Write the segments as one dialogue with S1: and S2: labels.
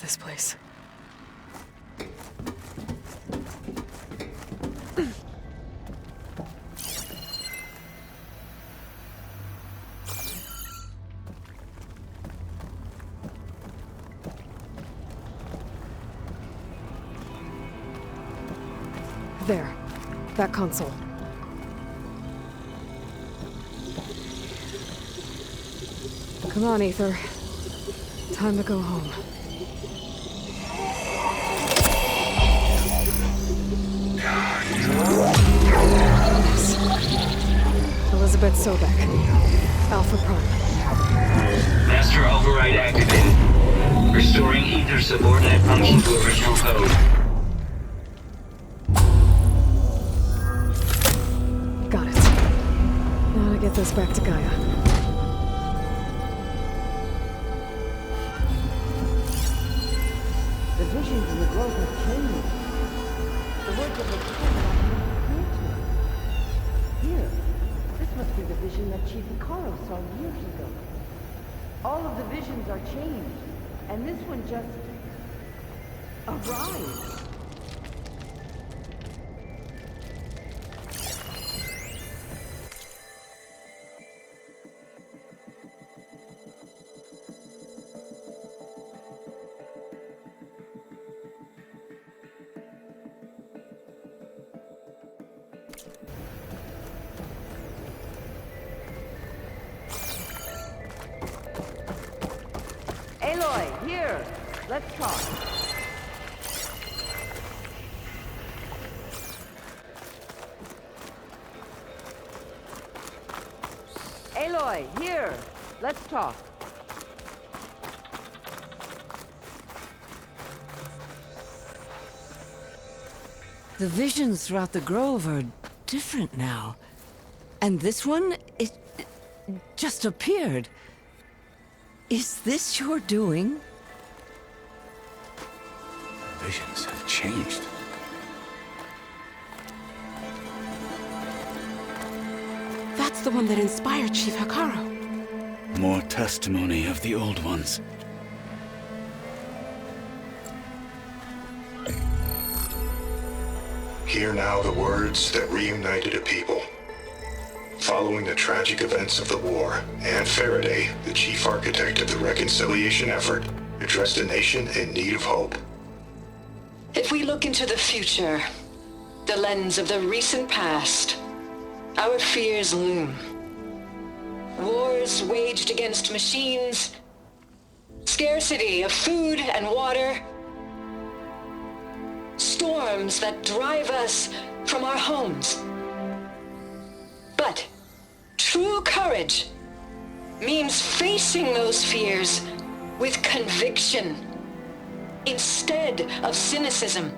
S1: this place. There. That console. Come on, Ether. Time to go home. Yes. Elizabet Sobek. Alpha Prime.
S2: Master override activated. Restoring Ether subordinate function to original code.
S1: Got it. Now to get this back to Gaia.
S3: The visions in the grove have changed. The words of the prophet are clear to us. Here, this must be the vision that Chief Hikaru saw years ago. All of the visions are changed, and this one just arrived. Aloy, here! Let's talk. Aloy, here! Let's talk.
S4: The visions throughout the grove are different now. And this one, it just appeared. Is this your doing?
S5: Visions have changed.
S6: That's the one that inspired Chief Hikaru.
S5: More testimony of the old ones.
S7: Hear now the words that reunited a people. Following the tragic events of the war, Anne Faraday, the chief architect of the reconciliation effort, addressed a nation in need of hope.
S8: If we look into the future, the lens of the recent past, our fears loom. Wars waged against machines, scarcity of food and water, storms that drive us from our homes. But true courage means facing those fears with conviction instead of cynicism.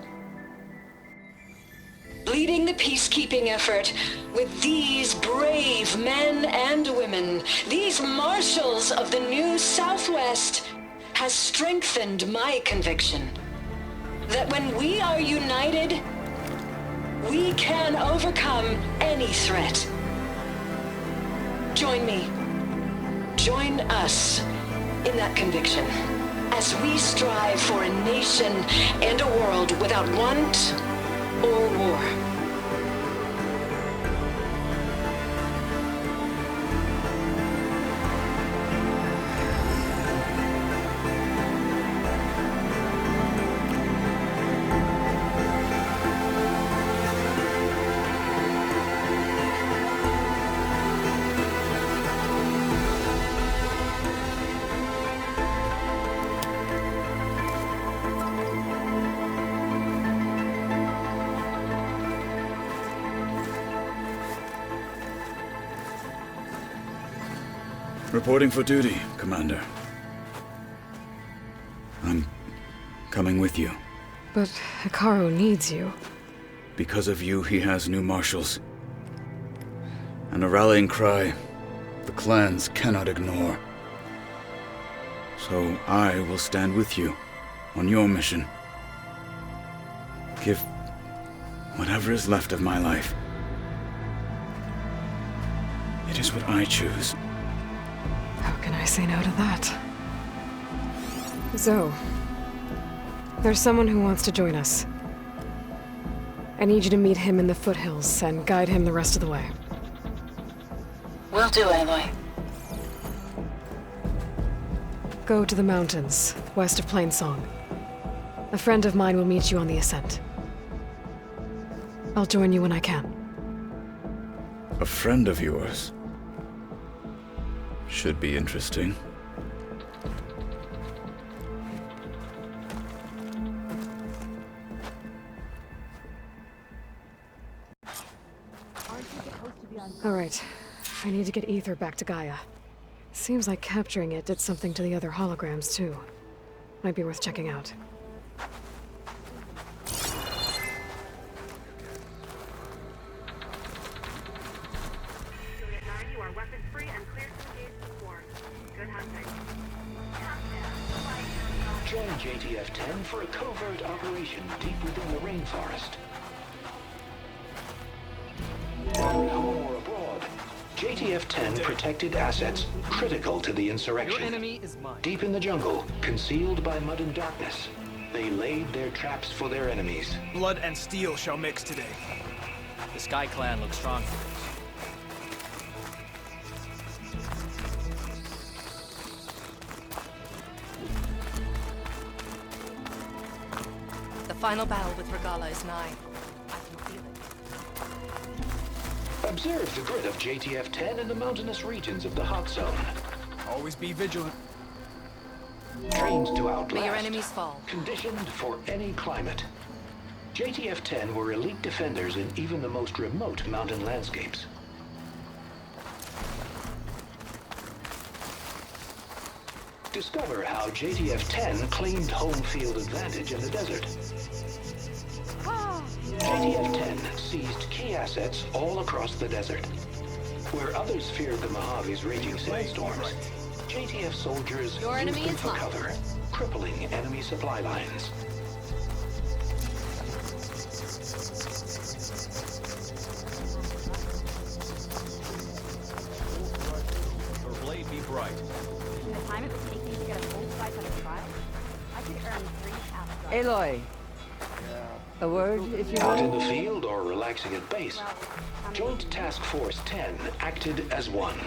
S8: Leading the peacekeeping effort with these brave men and women, these marshals of the new Southwest, has strengthened my conviction that when we are united, we can overcome any threat. Join me. Join us in that conviction as we strive for a nation and a world without want or war.
S5: Reporting for duty, Commander. I'm coming with you.
S1: But Hikaru needs you.
S5: Because of you, he has new marshals. And a rallying cry the clans cannot ignore. So I will stand with you on your mission. Give whatever is left of my life. It is what I choose.
S1: How can I say no to that? Zoe, There's someone who wants to join us. I need you to meet him in the foothills and guide him the rest of the way.
S8: Will do, Aloy.
S1: Go to the mountains, west of Plainsong. A friend of mine will meet you on the ascent. I'll join you when I can.
S5: A friend of yours? Should be interesting.
S1: All right. I need to get Ether back to Gaia. Seems like capturing it did something to the other holograms, too. Might be worth checking out.
S9: You are weapons free and clear to engage the swarm. Good hunting.
S10: Join JTF-10 for a covert operation deep within the rainforest. Whether at home or abroad, JTF-10 protected assets critical to the insurrection.
S11: Your enemy is mine.
S10: Deep in the jungle, concealed by mud and darkness, they laid their traps for their enemies.
S11: Blood and steel shall mix today. The Sky Clan looks strong.
S6: The final battle with Regala is nigh. I can feel it.
S10: Observe the grid of JTF-10 in the mountainous regions of the hot zone.
S11: Always be vigilant.
S10: Trained to outlast.
S6: May your enemies fall.
S10: Conditioned for any climate. JTF-10 were elite defenders in even the most remote mountain landscapes. Discover how JTF-10 claimed home field advantage in the desert. JTF-10 seized key assets all across the desert. Where others feared the Mojave's raging sandstorms, JTF soldiers
S6: Your
S10: used
S6: enemy
S10: them
S6: is
S10: for
S6: mine.
S10: cover, crippling enemy supply lines.
S11: Your blade be bright.
S9: In the time it would take me to get a full slice on a trial, I could earn 3 half.
S4: Aloy. A word, if you
S10: Out in
S4: will?
S10: the field or relaxing at base, Joint Task Force 10 acted as one.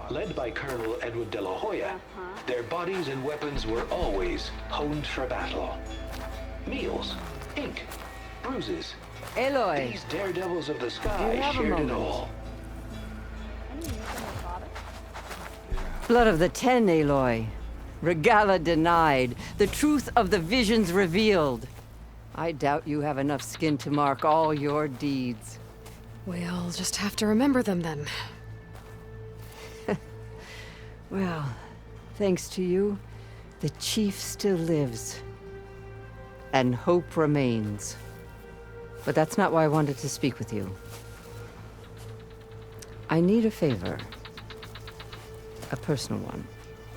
S10: Led by Colonel Edward de la Hoya, their bodies and weapons were always honed for battle. Meals, ink, bruises.
S4: Aloy.
S10: These daredevils of the
S4: Do
S10: sky
S4: you have a
S10: shared it
S4: moment?
S10: all.
S4: Blood of the Ten, Aloy. Regala denied. The truth of the visions revealed. I doubt you have enough skin to mark all your deeds.
S1: We'll just have to remember them then.
S4: Well, thanks to you, the Chief still lives. And hope remains. But that's not why I wanted to speak with you. I need a favor. A personal one.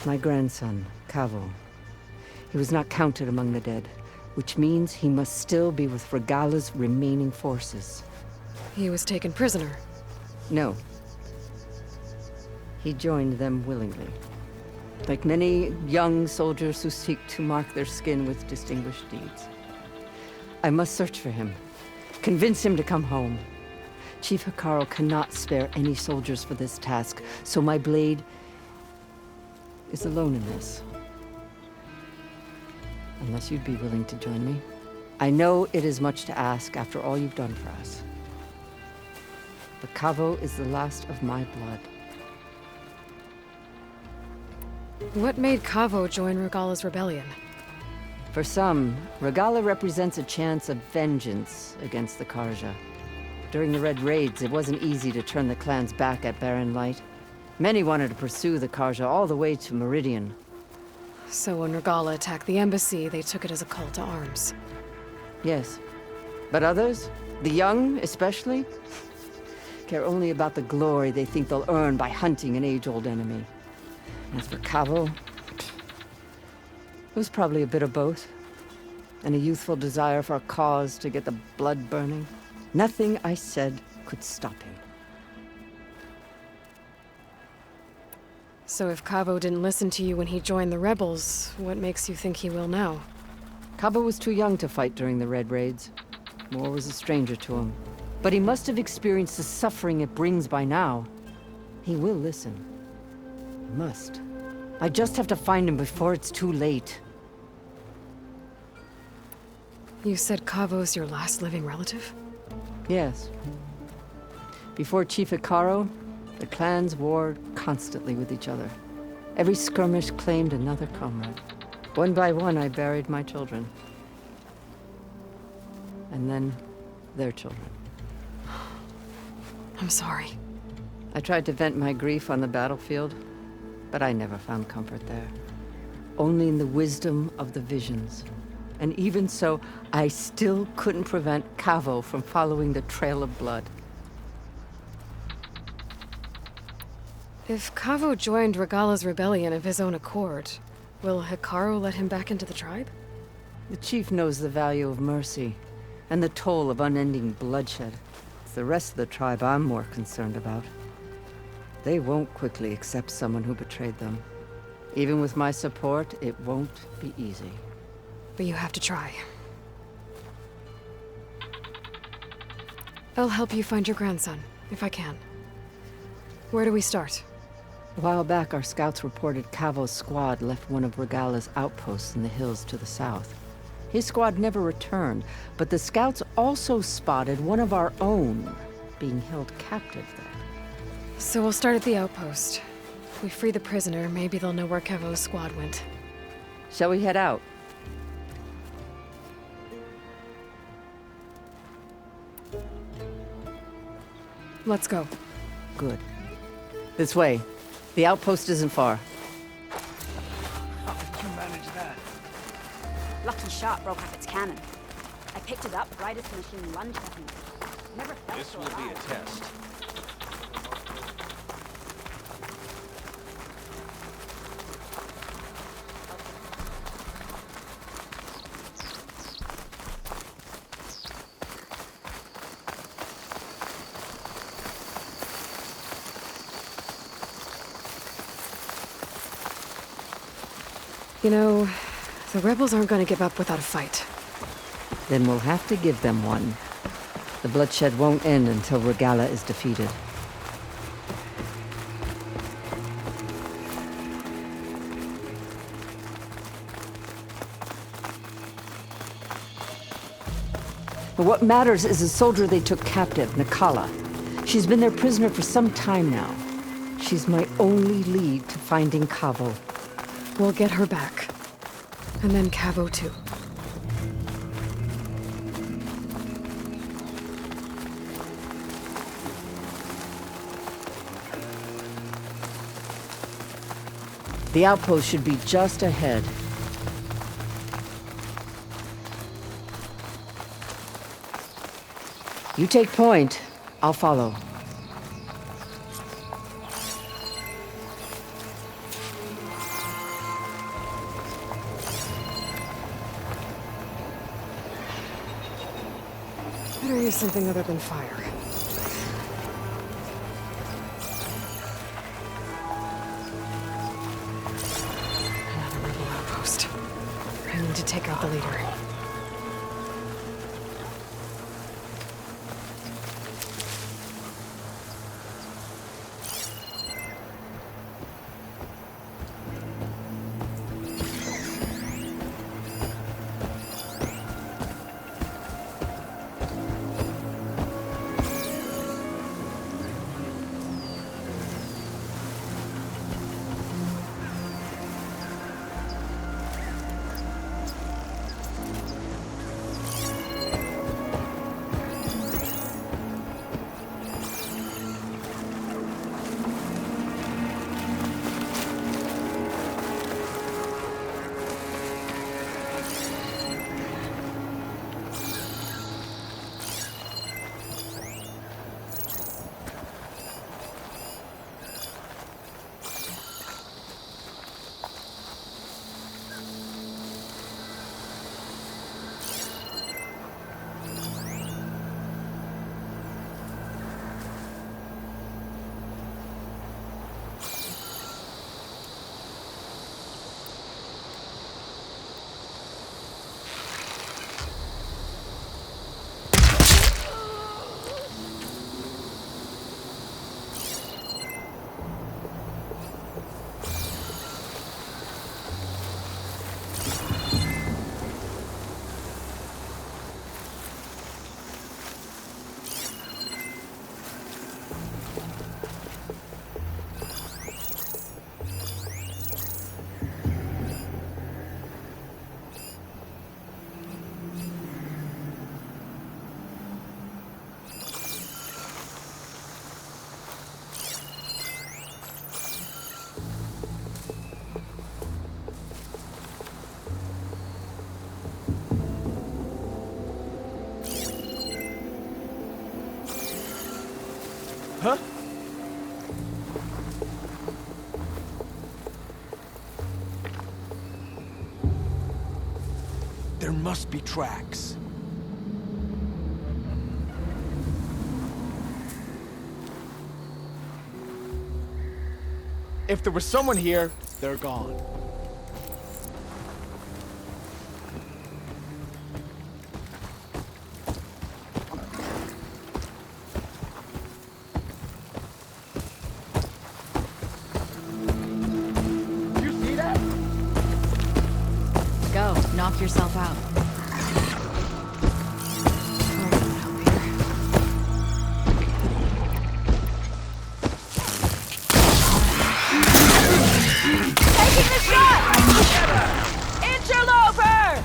S4: My grandson, Cavo. He was not counted among the dead, which means he must still be with Regala's remaining forces.
S1: He was taken prisoner.
S4: No. He joined them willingly. Like many young soldiers who seek to mark their skin with distinguished deeds. I must search for him. Convince him to come home. Chief Hekarro cannot spare any soldiers for this task, so my blade is alone in this. Unless you'd be willing to join me. I know it is much to ask after all you've done for us. But Cavo is the last of my blood.
S1: What made Cavo join Regala's rebellion?
S4: For some, Regala represents a chance of vengeance against the Karja. During the Red Raids, it wasn't easy to turn the clan's back at Barren Light. Many wanted to pursue the Karja all the way to Meridian.
S1: So when Regala attacked the embassy, they took it as a call to arms.
S4: Yes. But others, the young especially, care only about the glory they think they'll earn by hunting an age-old enemy. As for Cavo, it was probably a bit of both. And a youthful desire for a cause to get the blood burning. Nothing I said could stop him.
S1: So if Cavo didn't listen to you when he joined the rebels, what makes you think he will now?
S4: Kava was too young to fight during the Red Raids. War was a stranger to him. But he must have experienced the suffering it brings by now. He will listen. He must. I just have to find him before it's too late.
S1: You said Kavo's your last living relative?
S4: Yes. Before Chief Hikaru, the clans warred constantly with each other. Every skirmish claimed another comrade. One by one, I buried my children. And then, their children.
S1: I'm sorry.
S4: I tried to vent my grief on the battlefield, but I never found comfort there. Only in the wisdom of the visions. And even so, I still couldn't prevent Kavo from following the trail of blood.
S1: If Kavo joined Regala's rebellion of his own accord, will Hikaru let him back into the tribe?
S4: The chief knows the value of mercy, and the toll of unending bloodshed. It's the rest of the tribe I'm more concerned about. They won't quickly accept someone who betrayed them. Even with my support, it won't be easy.
S1: But you have to try. I'll help you find your grandson, if I can. Where do we start?
S4: A while back, our scouts reported Kavo's squad left one of Regala's outposts in the hills to the south. His squad never returned, but the scouts also spotted one of our own being held captive there.
S1: So we'll start at the outpost. If we free the prisoner, maybe they'll know where Kavo's squad went.
S4: Shall we head out?
S1: Let's go.
S4: Good. This way. The outpost isn't far.
S11: How did you manage that?
S9: Lucky shot broke off its cannon. I picked it up right as the machine lunged at me. Never felt
S11: This
S9: so
S11: will be a
S9: alive.
S11: test.
S1: You know, the rebels aren't gonna give up without a fight.
S4: Then we'll have to give them one. The bloodshed won't end until Regala is defeated. But what matters is the soldier they took captive, Nakala. She's been their prisoner for some time now. She's my only lead to finding Kavo.
S1: We'll get her back. And then Kavo too.
S4: The outpost should be just ahead. You take point. I'll follow.
S1: Better use something other than fire. Another rebel outpost. I need to take out the leader.
S11: Huh? There must be tracks. If there was someone here, they're gone. You see that?
S12: Go, knock yourself out.
S6: Taking the shot! Interloper!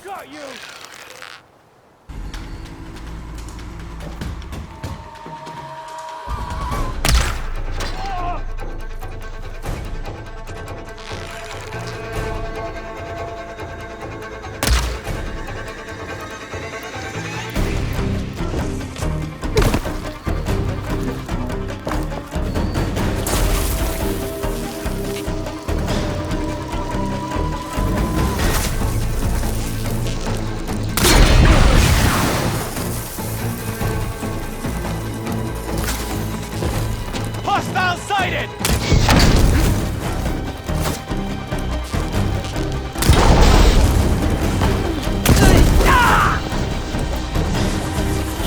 S11: Got you! Hostile sighted!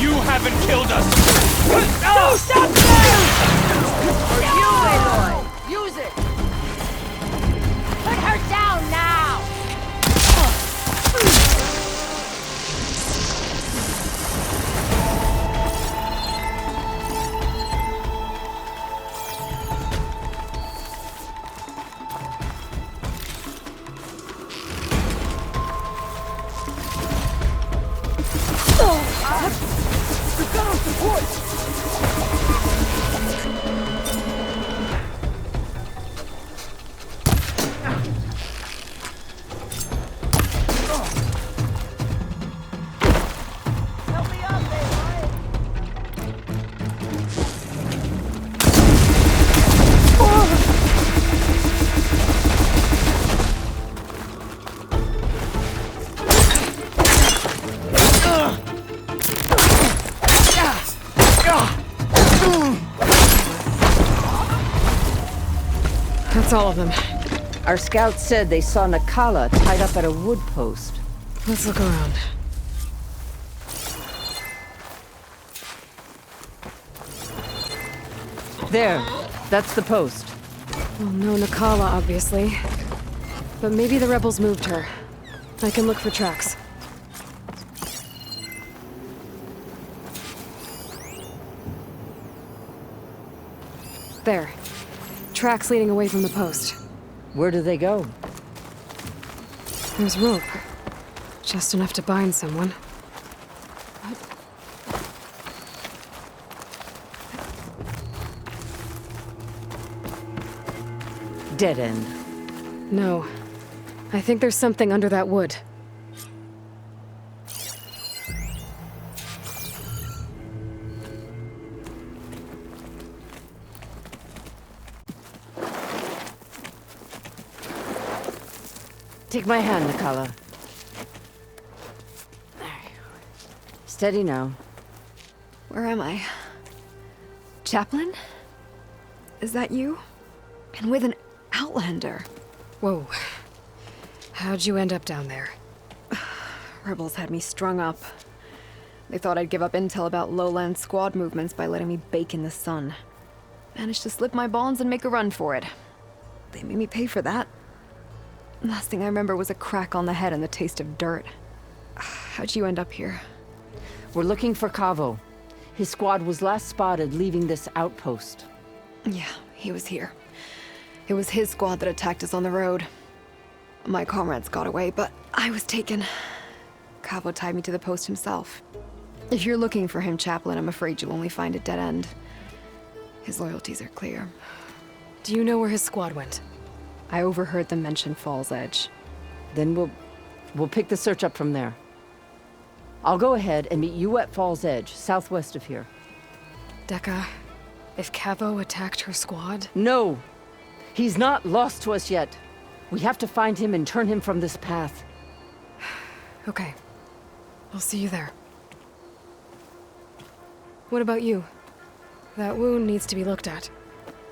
S11: You haven't killed us!
S6: Do something! For you, Aloy! Use it! Put her down now! Help me up, Aloy!
S1: That's all of them.
S4: Our scouts said they saw Nakala tied up at a wood post.
S1: Let's look around.
S4: There, that's the post.
S1: Well, no Nakala, obviously. But maybe the rebels moved her. I can look for tracks. There. Tracks leading away from the post.
S4: Where do they go?
S1: There's rope. Just enough to bind someone.
S4: Dead end.
S1: No. I think there's something under that wood.
S4: Take my hand, Nikala. Steady now.
S12: Where am I? Chaplain? Is that you? And with an Outlander.
S1: Whoa. How'd you end up down there?
S12: Rebels had me strung up. They thought I'd give up intel about lowland squad movements by letting me bake in the sun. Managed to slip my bonds and make a run for it. They made me pay for that. Last thing I remember was a crack on the head and the taste of dirt. How'd you end up here?
S4: We're looking for Cavo. His squad was last spotted leaving this outpost.
S12: Yeah, he was here. It was his squad that attacked us on the road. My comrades got away, but I was taken. Cavo tied me to the post himself. If you're looking for him, Chaplain, I'm afraid you'll only find a dead end. His loyalties are clear.
S1: Do you know where his squad went?
S12: I overheard them mention Fall's Edge.
S4: Then we'll pick the search up from there. I'll go ahead and meet you at Fall's Edge, southwest of here.
S1: Dekka, if Cavo attacked her squad?
S4: No! He's not lost to us yet. We have to find him and turn him from this path.
S1: Okay. I'll see you there. What about you? That wound needs to be looked at.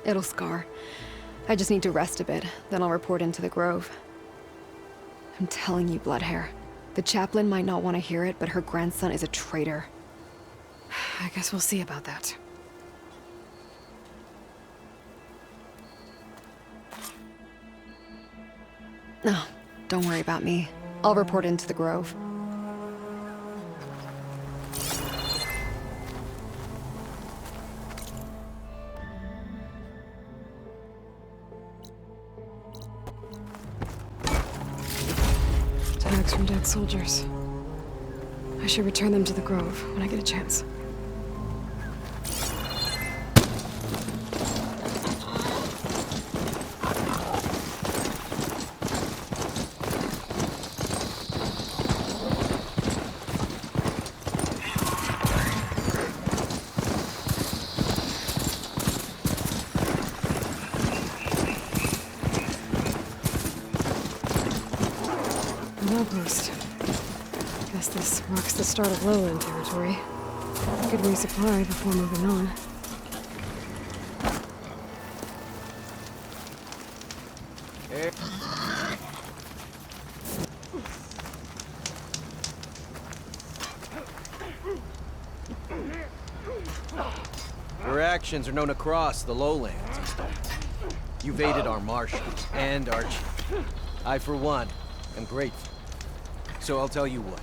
S12: It'll scar. I just need to rest a bit, then I'll report into the Grove. I'm telling you, Bloodhair. The Chaplain might not want to hear it, but her grandson is a traitor.
S1: I guess we'll see about that.
S12: No, don't worry about me. I'll report into the Grove.
S1: Tags from dead soldiers. I should return them to the Grove when I get a chance. Outpost. Guess this marks the start of lowland territory. Good resupply before moving on.
S11: Your actions are known across the lowlands, Easter. You've aided our marshals and our chief. I, for one, am grateful. So I'll tell you what.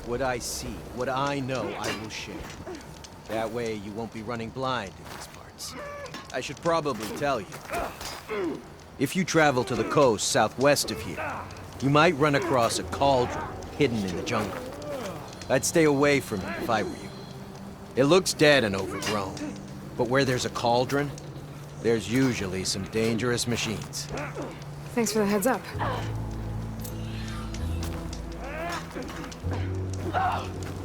S11: What I see, what I know, I will share. That way you won't be running blind in these parts. I should probably tell you. If you travel to the coast southwest of here, you might run across a cauldron hidden in the jungle. I'd stay away from it if I were you. It looks dead and overgrown, but where there's a cauldron, there's usually some dangerous machines.
S1: Thanks for the heads up.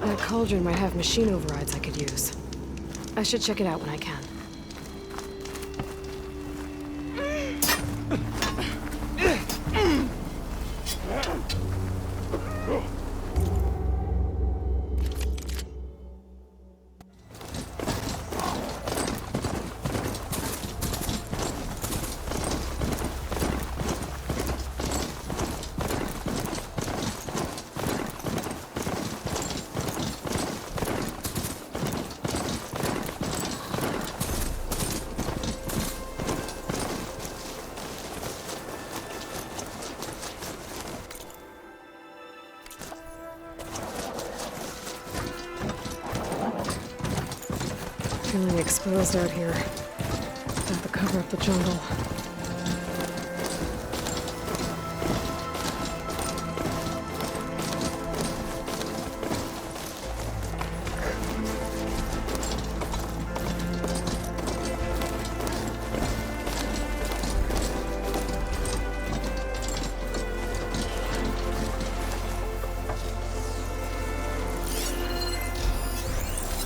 S1: That cauldron might have machine overrides I could use. I should check it out when I can. Feeling exposed out here. Got to cover up the jungle.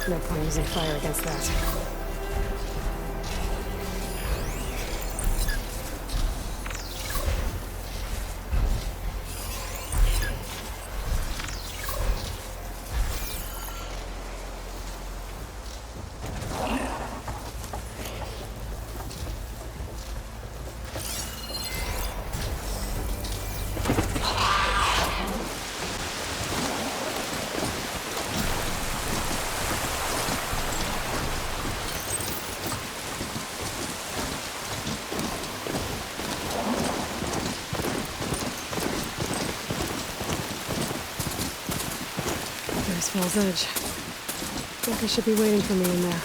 S1: No point using fire against that. Falls Edge. Think he should be waiting for me in there.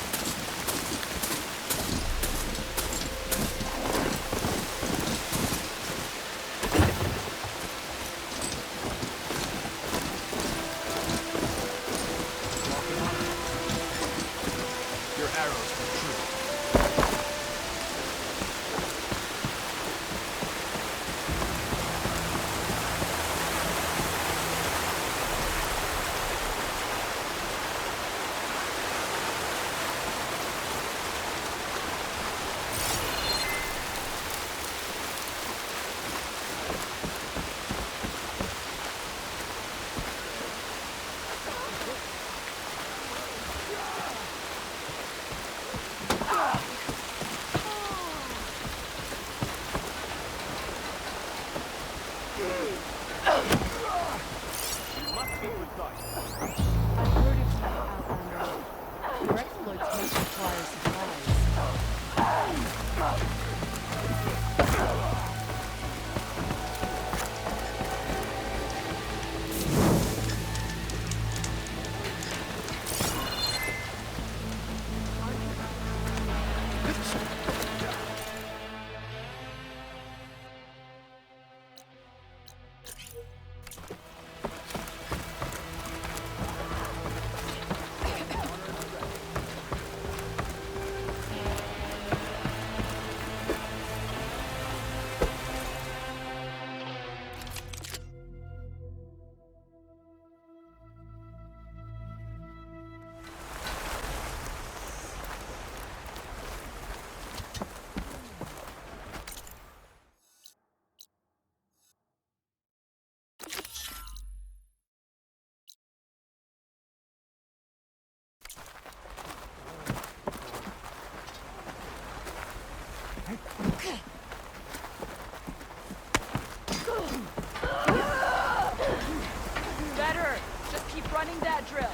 S9: Better! Just keep running that drill.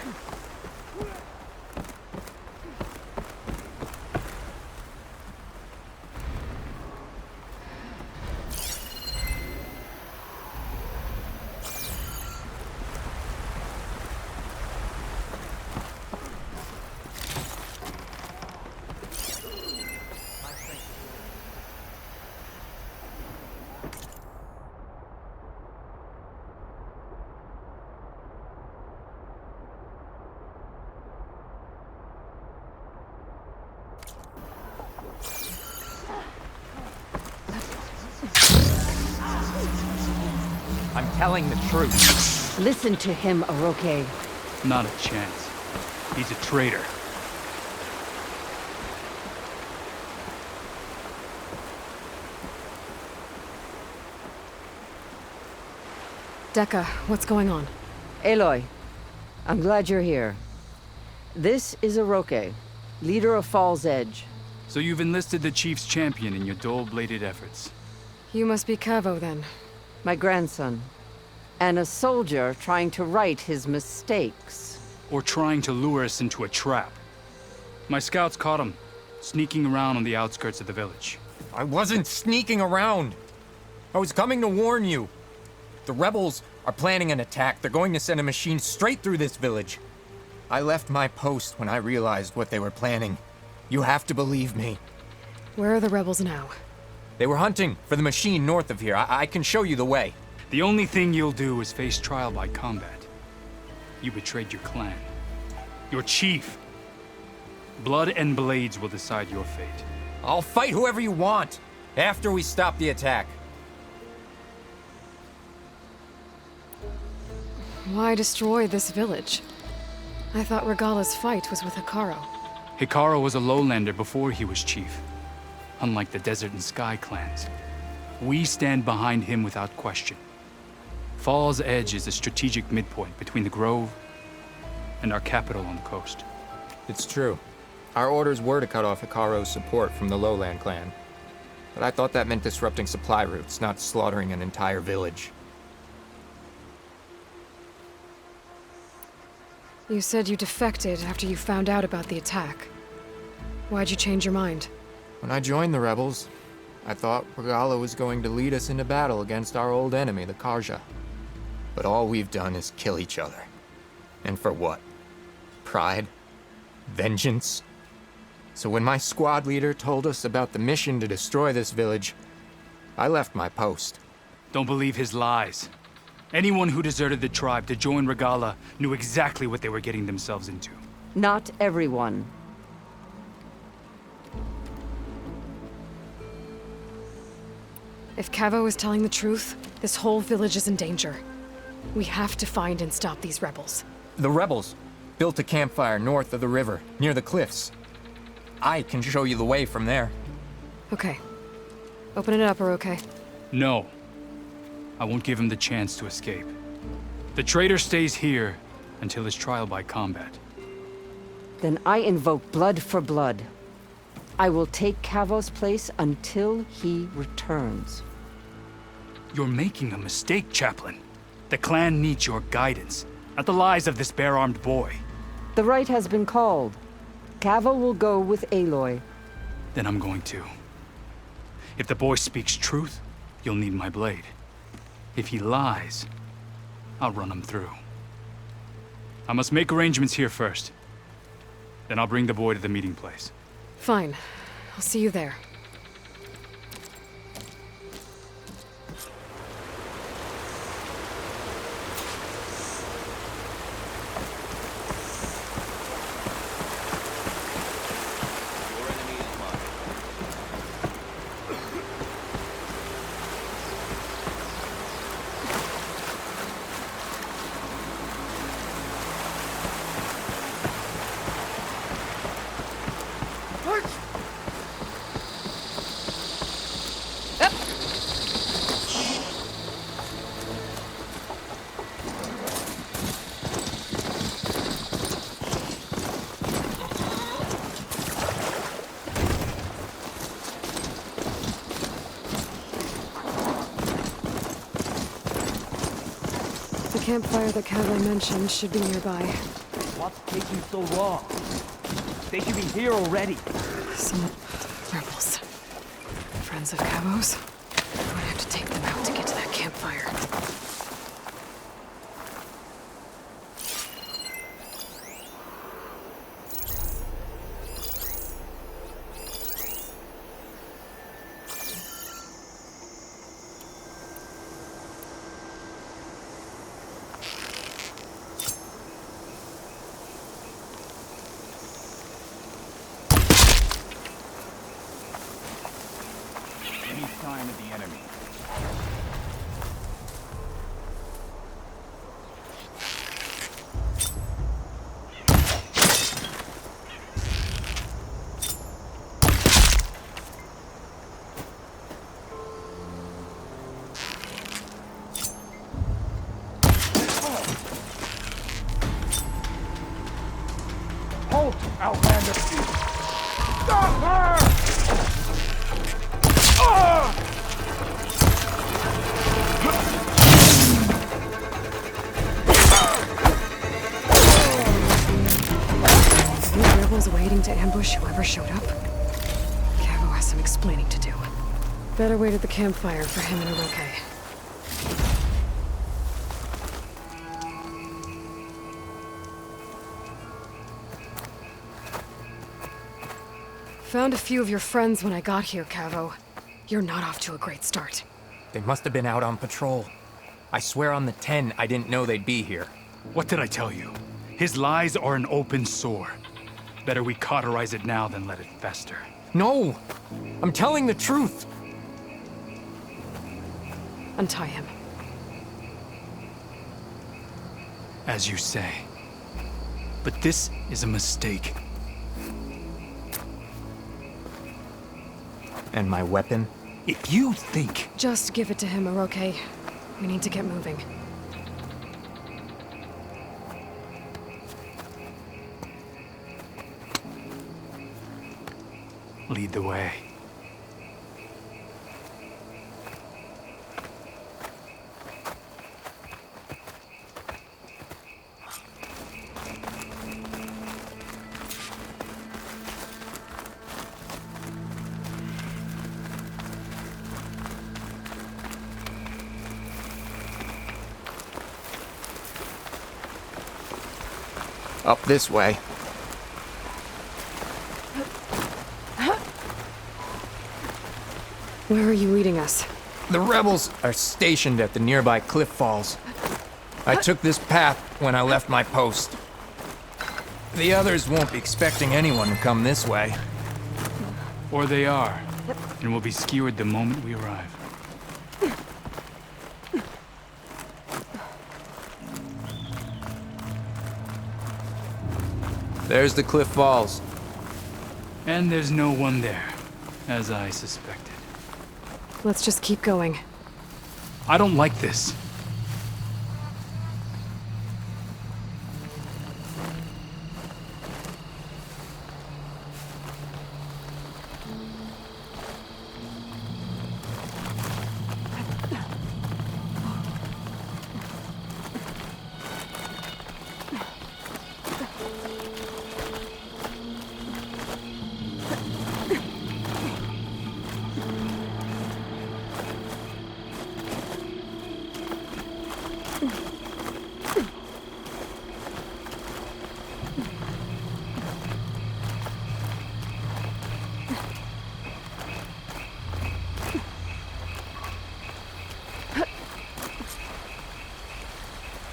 S13: I'm telling the truth.
S4: Listen to him, Aroke.
S14: Not a chance. He's a traitor.
S1: Dekka, what's going on?
S4: Aloy, I'm glad you're here. This is Aroke, leader of Falls Edge.
S14: So you've enlisted the Chief's champion in your dull-bladed efforts.
S1: You must be Cavo, then.
S4: My grandson. And a soldier trying to right his mistakes.
S14: Or trying to lure us into a trap. My scouts caught him, sneaking around on the outskirts of the village.
S13: I wasn't sneaking around. I was coming to warn you. The rebels are planning an attack. They're going to send a machine straight through this village. I left my post when I realized what they were planning. You have to believe me.
S1: Where are the rebels now?
S13: They were hunting for the machine north of here. I can show you the way.
S14: The only thing you'll do is face trial by combat. You betrayed your clan. Your chief. Blood and blades will decide your fate.
S13: I'll fight whoever you want, after we stop the attack.
S1: Why destroy this village? I thought Regala's fight was with Hekarro.
S14: Hekarro was a lowlander before he was chief. Unlike the Desert and Sky clans. We stand behind him without question. Falls Edge is a strategic midpoint between the Grove and our capital on the coast.
S13: It's true. Our orders were to cut off Hekarro's support from the Lowland clan. But I thought that meant disrupting supply routes, not slaughtering an entire village.
S1: You said you defected after you found out about the attack. Why'd you change your mind?
S13: When I joined the rebels, I thought Regala was going to lead us into battle against our old enemy, the Karja. But all we've done is kill each other. And for what? Pride. Vengeance. So when my squad leader told us about the mission to destroy this village, I left my post.
S14: Don't believe his lies. Anyone who deserted the tribe to join Regala knew exactly what they were getting themselves into.
S4: Not everyone.
S1: If Cavo is telling the truth, this whole village is in danger. We have to find and stop these rebels.
S13: The rebels built a campfire north of the river, near the cliffs. I can show you the way from there.
S1: Okay. Open it up, okay?
S14: No. I won't give him the chance to escape. The traitor stays here until his trial by combat.
S4: Then I invoke blood for blood. I will take Cavo's place until he returns.
S14: You're making a mistake, Chaplain. The clan needs your guidance, not the lies of this bare-armed boy.
S4: The right has been called. Cavo will go with Aloy.
S14: Then I'm going to. If the boy speaks truth, you'll need my blade. If he lies, I'll run him through. I must make arrangements here first. Then I'll bring the boy to the meeting place.
S1: Fine. I'll see you there. The campfire that Cavo mentioned should be nearby.
S15: What's taking so long? They should be here already.
S1: Some rebels. Friends of Cavo's. I'm gonna have to take them out to get to that campfire.
S15: Any sign of the enemy? Halt, Outlander! Stop her!
S1: These rebels waiting to ambush whoever showed up? Cavo has some explaining to do. Better wait at the campfire for him and Oroke. Found a few of your friends when I got here, Cavo. You're not off to a great start.
S13: They must have been out on patrol. I swear on the 10, I didn't know they'd be here.
S14: What did I tell you? His lies are an open sore. Better we cauterize it now than let it fester.
S13: No! I'm telling the truth!
S1: Untie him.
S14: As you say. But this is a mistake.
S13: And my weapon?
S14: If you think...
S1: Just give it to him, Oroke. We need to get moving.
S14: Lead the way.
S13: Up this way.
S1: Where are you leading us?
S13: The rebels are stationed at the nearby cliff falls. I took this path when I left my post. The others won't be expecting anyone to come this way.
S14: Or they are, and will be skewered the moment we arrive.
S13: There's the cliff falls.
S14: And there's no one there, as I suspected.
S1: Let's just keep going.
S14: I don't like this.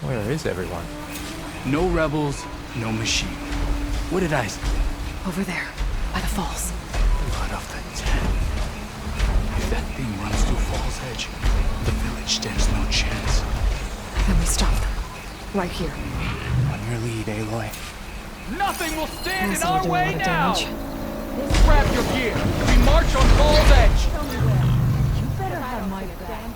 S13: Where is everyone?
S14: No rebels, no machine. What did I say?
S1: Over there, by the falls.
S14: Blood of the Ten. If that thing runs through Fall's Edge, the village stands no chance.
S1: Then we stop them. Right here.
S13: On your lead, Aloy.
S15: Nothing will stand in
S1: This'll
S15: our
S1: do a
S15: way
S1: lot of
S15: now!
S1: damage.
S15: Grab your gear! We march on Fall's Edge!
S3: You better have my back.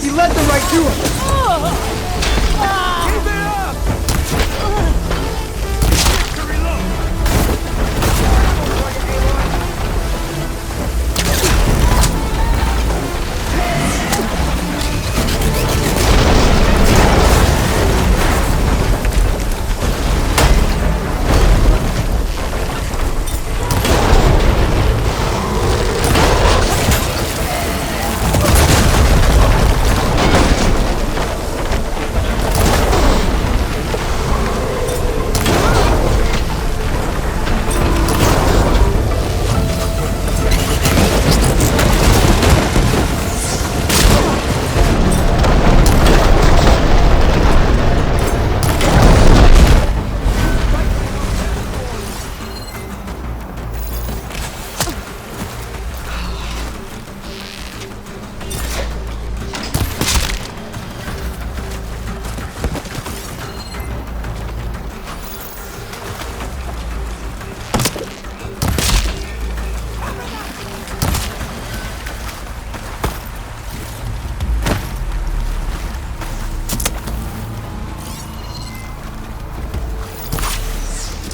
S15: He led them right to us! Keep it up! Victory look!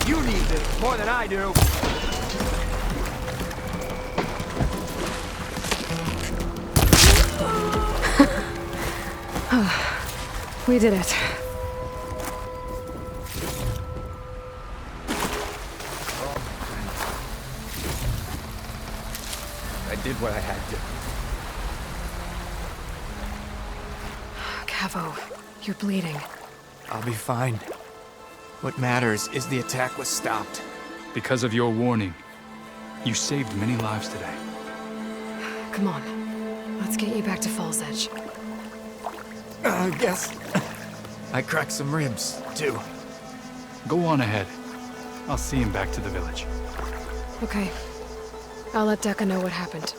S15: You need this more than I do.
S1: We did it.
S13: I did what I had to.
S1: Cavo, you're bleeding.
S13: I'll be fine. What matters is the attack was stopped.
S14: Because of your warning, you saved many lives today.
S1: Come on. Let's get you back to Fall's Edge.
S13: I guess I cracked some ribs, too.
S14: Go on ahead. I'll see him back to the village.
S1: Okay. I'll let Dekka know what happened.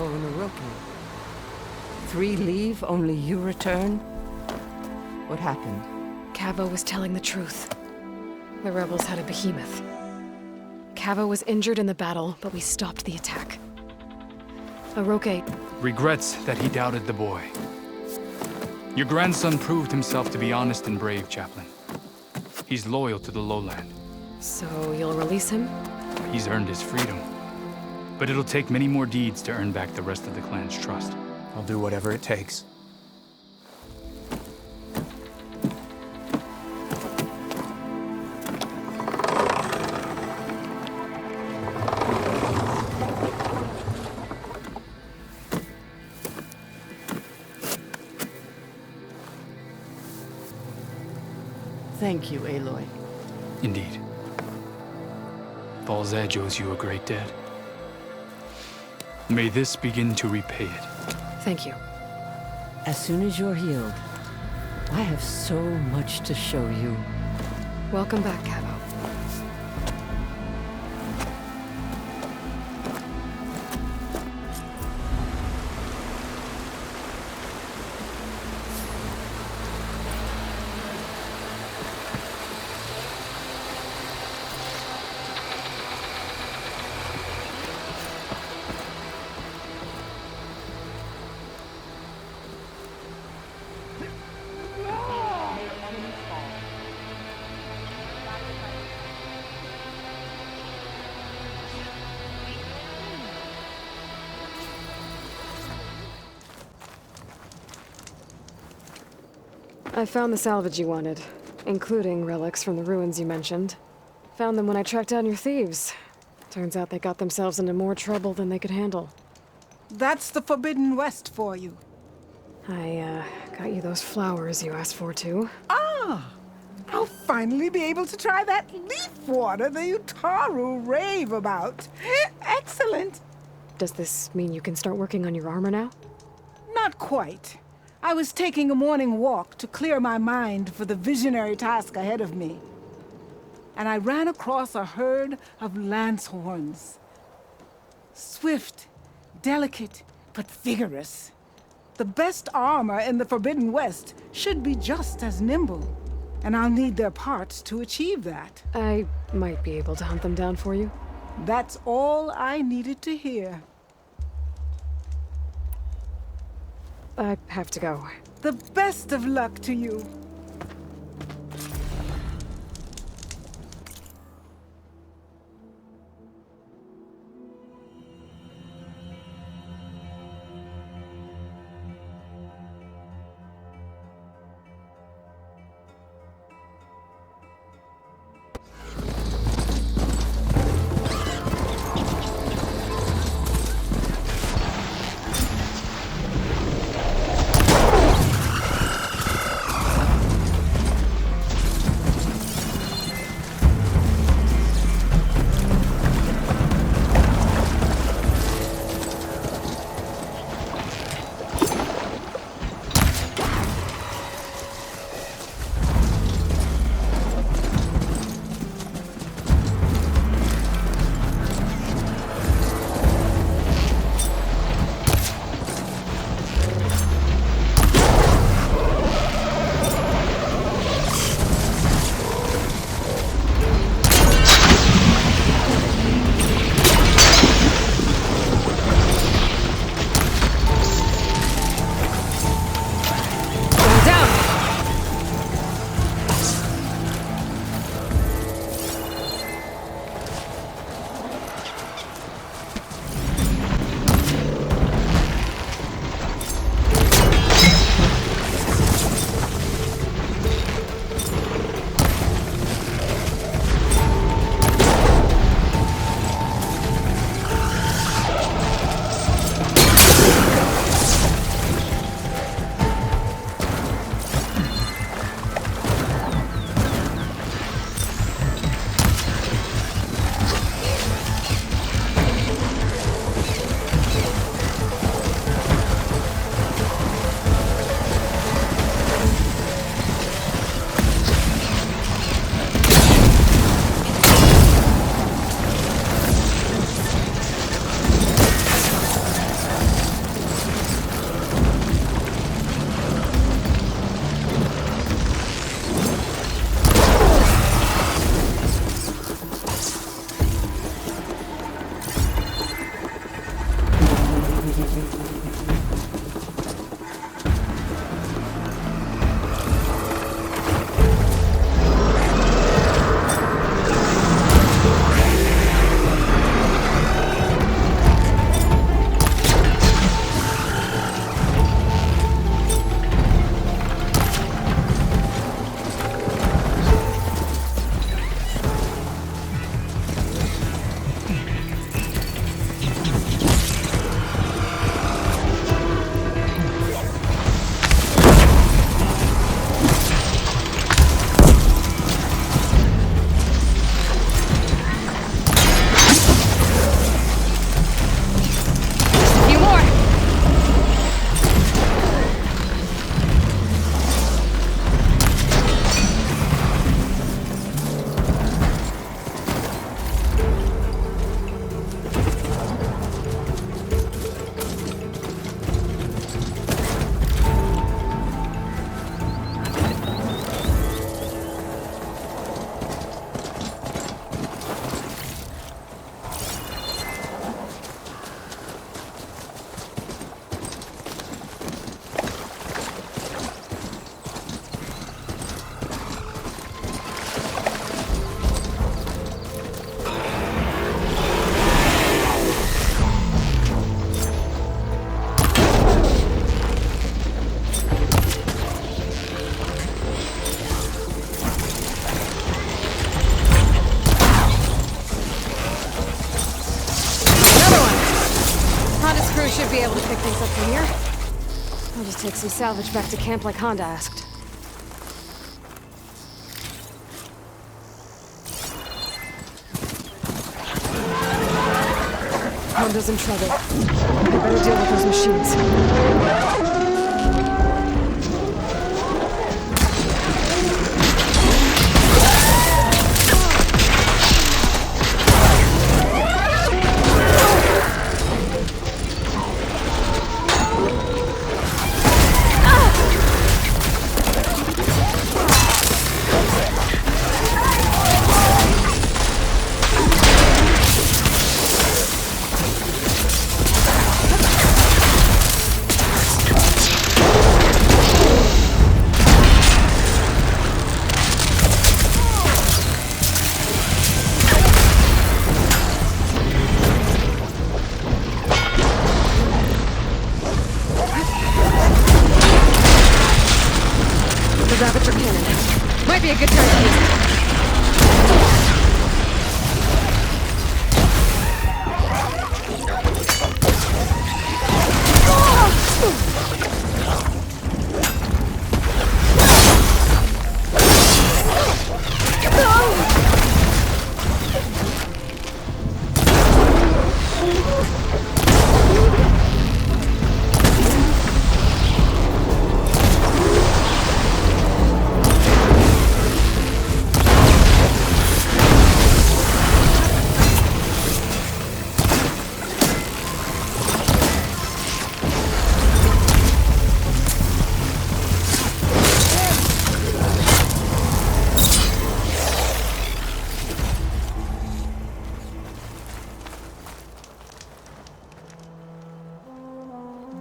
S4: Cavo and Oroki. 3 leave, only you return? What happened?
S1: Cavo was telling the truth. The rebels had a behemoth. Cavo was injured in the battle, but we stopped the attack. Oroki
S14: regrets that he doubted the boy. Your grandson proved himself to be honest and brave, Chaplain. He's loyal to the lowland.
S1: So you'll release him?
S14: He's earned his freedom. But it'll take many more deeds to earn back the rest of the clan's trust.
S13: I'll do whatever it takes.
S6: Thank you, Aloy.
S14: Indeed. Falls Edge owes you a great debt. May this begin to repay it.
S1: Thank you.
S4: As soon as you're healed, I have so much to show you.
S1: Welcome back, Cavo. I found the salvage you wanted, including relics from the ruins you mentioned. Found them when I tracked down your thieves. Turns out they got themselves into more trouble than they could handle.
S16: That's the Forbidden West for you.
S1: I, got you those flowers you asked for, too.
S16: Ah! I'll finally be able to try that leaf water the Utaru rave about. Excellent!
S1: Does this mean you can start working on your armor now?
S16: Not quite. I was taking a morning walk to clear my mind for the visionary task ahead of me. And I ran across a herd of lancehorns. Swift, delicate, but vigorous. The best armor in the Forbidden West should be just as nimble. And I'll need their parts to achieve that.
S1: I might be able to hunt them down for you.
S16: That's all I needed to hear.
S1: I have to go.
S16: The best of luck to you.
S1: here. I'll just take some salvage back to camp like Honda asked. Honda's in trouble. I better deal with those machines. Might be a good time to use it.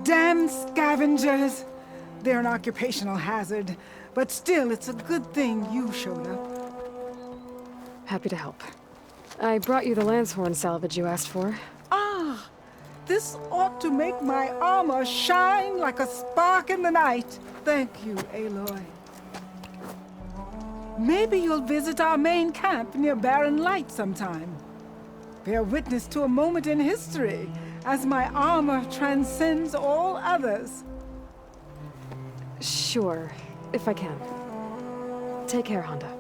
S16: Damn scavengers! They're an occupational hazard, but still, it's a good thing you showed up.
S1: Happy to help. I brought you the Lancehorn salvage you asked for.
S16: Ah! This ought to make my armor shine like a spark in the night. Thank you, Aloy. Maybe you'll visit our main camp near Barren Light sometime. Bear witness to a moment in history as my armor transcends all others.
S1: Sure, if I can. Take care, Honda.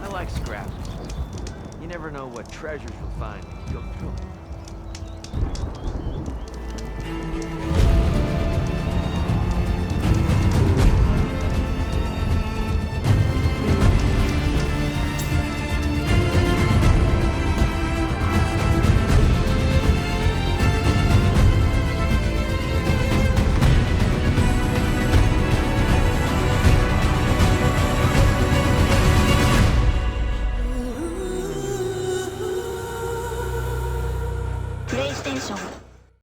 S15: I like scraps. You never know what treasures you'll find when you go through 'em.